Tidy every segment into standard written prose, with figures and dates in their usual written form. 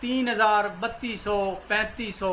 3000, 3200, 3500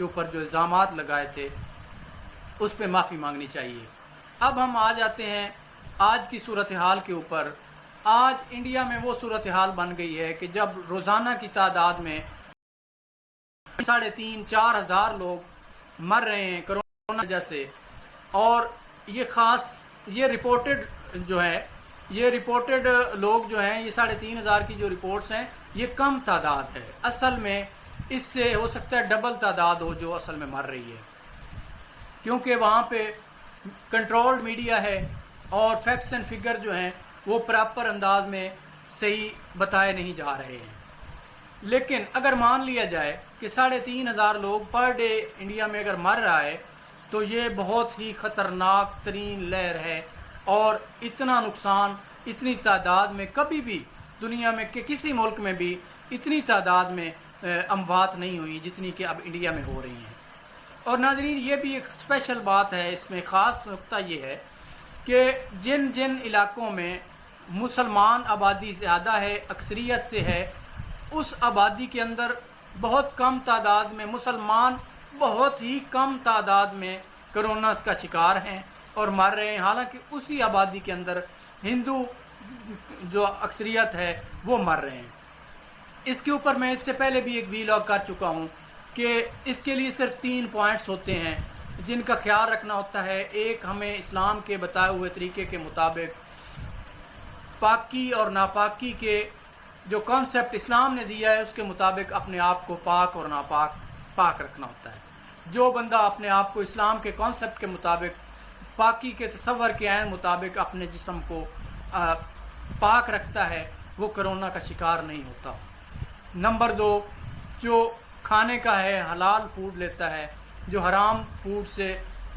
کے اوپر جو الزامات لگائے تھے اس پہ معافی مانگنی چاہیے۔ اب ہم آ جاتے ہیں آج کی صورتحال کے اوپر۔ آج انڈیا میں وہ صورتحال بن گئی ہے کہ جب روزانہ کی تعداد میں 3,500-4 ہزار لوگ مر رہے ہیں کرونا وجہ سے، اور یہ رپورٹڈ لوگ جو ہیں، یہ 3,500 کی جو رپورٹس ہیں، یہ کم تعداد ہے۔ اصل میں اس سے ہو سکتا ہے ڈبل تعداد ہو جو اصل میں مر رہی ہے، کیونکہ وہاں پہ کنٹرولڈ میڈیا ہے اور فیکٹس اینڈ فگر جو ہیں وہ پراپر انداز میں صحیح بتائے نہیں جا رہے ہیں۔ لیکن اگر مان لیا جائے کہ 3,500 لوگ پر ڈے انڈیا میں اگر مر رہا ہے تو یہ بہت ہی خطرناک ترین لہر ہے، اور اتنا نقصان اتنی تعداد میں کبھی بھی دنیا میں کہ کسی ملک میں بھی اتنی تعداد میں اموات نہیں ہوئی جتنی کہ اب انڈیا میں ہو رہی ہیں۔ اور ناظرین، یہ بھی ایک اسپیشل بات ہے، اس میں خاص نقطہ یہ ہے کہ جن جن علاقوں میں مسلمان آبادی زیادہ ہے، اکثریت سے ہے، اس آبادی کے اندر بہت کم تعداد میں مسلمان بہت ہی کم تعداد میں کرونا کا شکار ہیں اور مر رہے ہیں، حالانکہ اسی آبادی کے اندر ہندو جو اکثریت ہے وہ مر رہے ہیں۔ اس کے اوپر میں اس سے پہلے بھی ایک ویلاگ کر چکا ہوں کہ اس کے لیے صرف 3 پوائنٹس ہوتے ہیں جن کا خیال رکھنا ہوتا ہے۔ ایک، ہمیں اسلام کے بتائے ہوئے طریقے کے مطابق پاکی اور ناپاکی کے جو کانسیپٹ اسلام نے دیا ہے اس کے مطابق اپنے آپ کو پاک اور ناپاک رکھنا ہوتا ہے۔ جو بندہ اپنے آپ کو اسلام کے کانسیپٹ کے مطابق پاکی کے تصور کے عین مطابق اپنے جسم کو پاک رکھتا ہے وہ کرونا کا شکار نہیں ہوتا۔ نمبر 2، جو کھانے کا ہے حلال فوڈ لیتا ہے، جو حرام فوڈ سے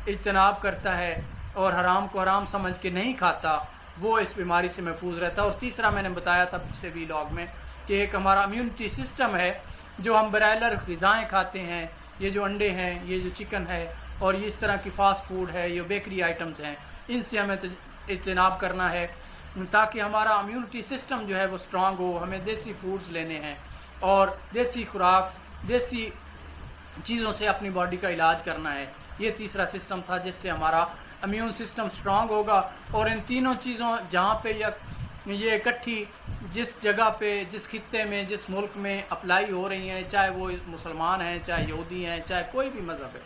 اجتناب کرتا ہے اور حرام کو حرام سمجھ کے نہیں کھاتا، وہ اس بیماری سے محفوظ رہتا ہے۔ اور تیسرا، میں نے بتایا تھا پچھلے ویلاگ میں کہ ایک ہمارا امیونٹی سسٹم ہے، جو ہم برائلر غذائیں کھاتے ہیں، یہ جو انڈے ہیں، یہ جو چکن ہے، اور یہ اس طرح کی فاسٹ فوڈ ہے، یہ بیکری آئٹمز ہیں، ان سے ہمیں اجتناب کرنا ہے تاکہ ہمارا امیونٹی سسٹم جو ہے وہ اسٹرانگ ہو۔ ہمیں دیسی فوڈز لینے ہیں اور دیسی خوراک، دیسی چیزوں سے اپنی باڈی کا علاج کرنا ہے۔ یہ تیسرا سسٹم تھا جس سے ہمارا امیون سسٹم اسٹرانگ ہوگا۔ اور ان تینوں چیزوں جہاں پہ یہ اکٹھی جس جگہ پہ، جس خطے میں، جس ملک میں اپلائی ہو رہی ہیں، چاہے وہ مسلمان ہیں، چاہے یہودی ہیں، چاہے کوئی بھی مذہب ہے،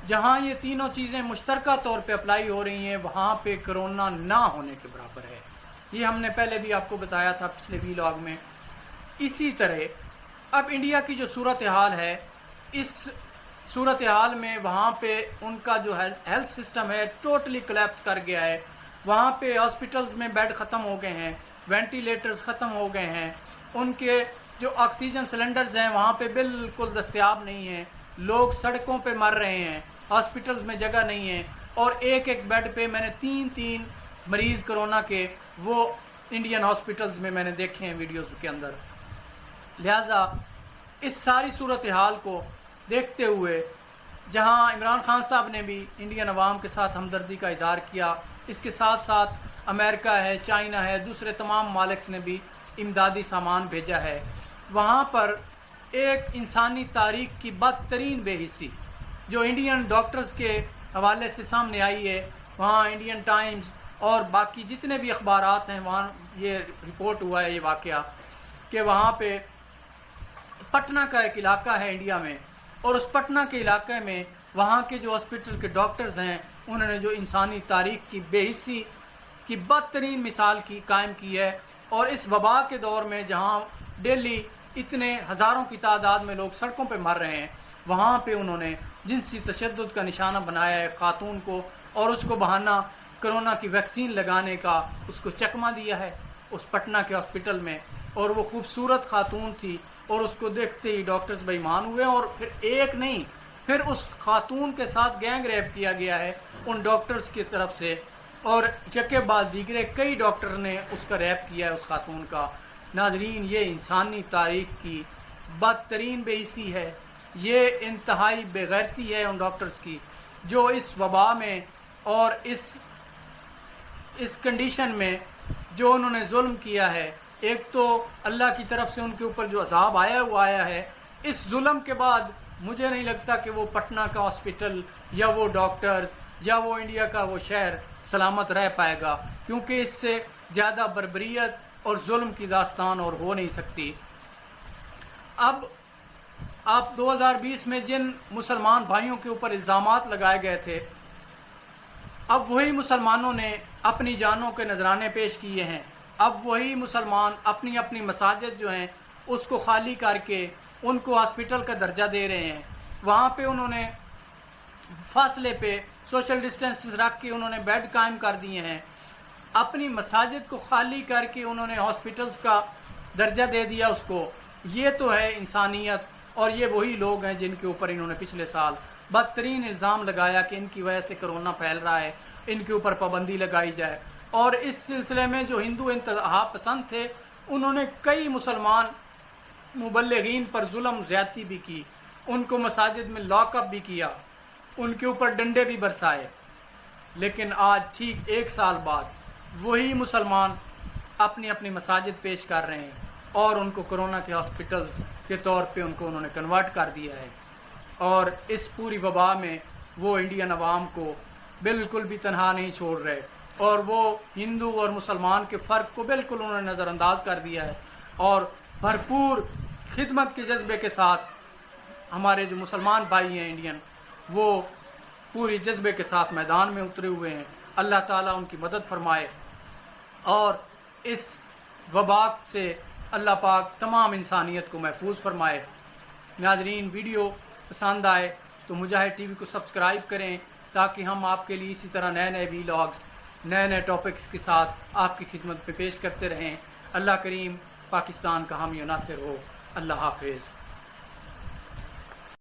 جہاں یہ تینوں چیزیں مشترکہ طور پہ اپلائی ہو رہی ہیں وہاں پہ کرونا نہ ہونے کے برابر ہے۔ یہ ہم نے پہلے بھی آپ کو بتایا تھا پچھلے ویلاگ میں۔ اسی طرح اب انڈیا کی جو صورتحال ہے، اس صورتحال میں وہاں پہ ان کا جو ہیلتھ سسٹم ہے ٹوٹلی کلیپس کر گیا ہے۔ وہاں پہ ہاسپٹلز میں بیڈ ختم ہو گئے ہیں، وینٹیلیٹرز ختم ہو گئے ہیں، ان کے جو آکسیجن سلنڈرز ہیں وہاں پہ بالکل دستیاب نہیں ہیں، لوگ سڑکوں پہ مر رہے ہیں، ہاسپٹلز میں جگہ نہیں ہے، اور ایک بیڈ پہ میں نے 3 مریض کرونا کے وہ انڈین ہاسپٹلز میں نے دیکھے ہیں ویڈیوز کے اندر۔ لہٰذا اس ساری صورتحال کو دیکھتے ہوئے جہاں عمران خان صاحب نے بھی انڈین عوام کے ساتھ ہمدردی کا اظہار کیا، اس کے ساتھ ساتھ امریکہ ہے، چائنا ہے، دوسرے تمام ممالک نے بھی امدادی سامان بھیجا ہے، وہاں پر ایک انسانی تاریخ کی بدترین بے حسی جو انڈین ڈاکٹرز کے حوالے سے سامنے آئی ہے، وہاں انڈین ٹائمز اور باقی جتنے بھی اخبارات ہیں وہاں یہ رپورٹ ہوا ہے یہ واقعہ کہ وہاں پہ پٹنہ کا ایک علاقہ ہے انڈیا میں، اور اس پٹنہ کے علاقے میں وہاں کے جو ہاسپٹل کے ڈاکٹرز ہیں انہوں نے جو انسانی تاریخ کی بے حسی کی بدترین مثال کی قائم کی ہے۔ اور اس وبا کے دور میں جہاں ڈیلی اتنے ہزاروں کی تعداد میں لوگ سڑکوں پہ مر رہے ہیں، وہاں پہ انہوں نے جنسی تشدد کا نشانہ بنایا ہے خاتون کو، اور اس کو بہانہ کرونا کی ویکسین لگانے کا اس کو چکمہ دیا ہے اس پٹنہ کے ہاسپٹل میں، اور وہ خوبصورت خاتون تھی، اور اس کو دیکھتے ہی ڈاکٹرز بے ایمان ہوئے، اور پھر ایک نہیں، پھر اس خاتون کے ساتھ گینگ ریپ کیا گیا ہے ان ڈاکٹرز کی طرف سے، اور یکے بعد دیگرے کئی ڈاکٹر نے اس کا ریپ کیا ہے اس خاتون کا۔ ناظرین، یہ انسانی تاریخ کی بدترین بے حسی ہے، یہ انتہائی بے غیرتی ہے ان ڈاکٹرز کی جو اس وبا میں اور اس کنڈیشن میں جو انہوں نے ظلم کیا ہے۔ ایک تو اللہ کی طرف سے ان کے اوپر جو عذاب آیا ہے، اس ظلم کے بعد مجھے نہیں لگتا کہ وہ پٹنہ کا ہاسپٹل یا وہ ڈاکٹرز یا وہ انڈیا کا وہ شہر سلامت رہ پائے گا، کیونکہ اس سے زیادہ بربریت اور ظلم کی داستان اور ہو نہیں سکتی۔ اب آپ 2020 میں جن مسلمان بھائیوں کے اوپر الزامات لگائے گئے تھے، اب وہی مسلمانوں نے اپنی جانوں کے نذرانے پیش کیے ہیں۔ اب وہی مسلمان اپنی اپنی مساجد جو ہیں اس کو خالی کر کے ان کو ہاسپٹل کا درجہ دے رہے ہیں۔ وہاں پہ انہوں نے فاصلے پہ سوشل ڈسٹینس رکھ کے انہوں نے بیڈ قائم کر دیے ہیں۔ اپنی مساجد کو خالی کر کے انہوں نے ہاسپٹلز کا درجہ دے دیا اس کو۔ یہ تو ہے انسانیت، اور یہ وہی لوگ ہیں جن کے اوپر انہوں نے پچھلے سال بدترین الزام لگایا کہ ان کی وجہ سے کرونا پھیل رہا ہے، ان کے اوپر پابندی لگائی جائے۔ اور اس سلسلے میں جو ہندو انتہا پسند تھے انہوں نے کئی مسلمان مبلغین پر ظلم زیادتی بھی کی، ان کو مساجد میں لاک اپ بھی کیا، ان کے اوپر ڈنڈے بھی برسائے۔ لیکن آج ٹھیک 1 سال بعد وہی مسلمان اپنی اپنی مساجد پیش کر رہے ہیں اور ان کو کرونا کے ہاسپٹلز کے طور پہ ان کو انہوں نے کنورٹ کر دیا ہے۔ اور اس پوری وبا میں وہ انڈین عوام کو بالکل بھی تنہا نہیں چھوڑ رہے، اور وہ ہندو اور مسلمان کے فرق کو بالکل انہوں نے نظر انداز کر دیا ہے، اور بھرپور خدمت کے جذبے کے ساتھ ہمارے جو مسلمان بھائی ہیں انڈین، وہ پوری جذبے کے ساتھ میدان میں اترے ہوئے ہیں۔ اللہ تعالیٰ ان کی مدد فرمائے، اور اس وبا سے اللہ پاک تمام انسانیت کو محفوظ فرمائے۔ ناظرین، ویڈیو پسند آئے تو مجاہد ٹی وی کو سبسکرائب کریں، تاکہ ہم آپ کے لیے اسی طرح نئے نئے ویلاگز، نئے نئے ٹاپکس کے ساتھ آپ کی خدمت پہ پیش کرتے رہیں۔ اللہ کریم پاکستان کا حامی و ناصر ہو۔ اللہ حافظ۔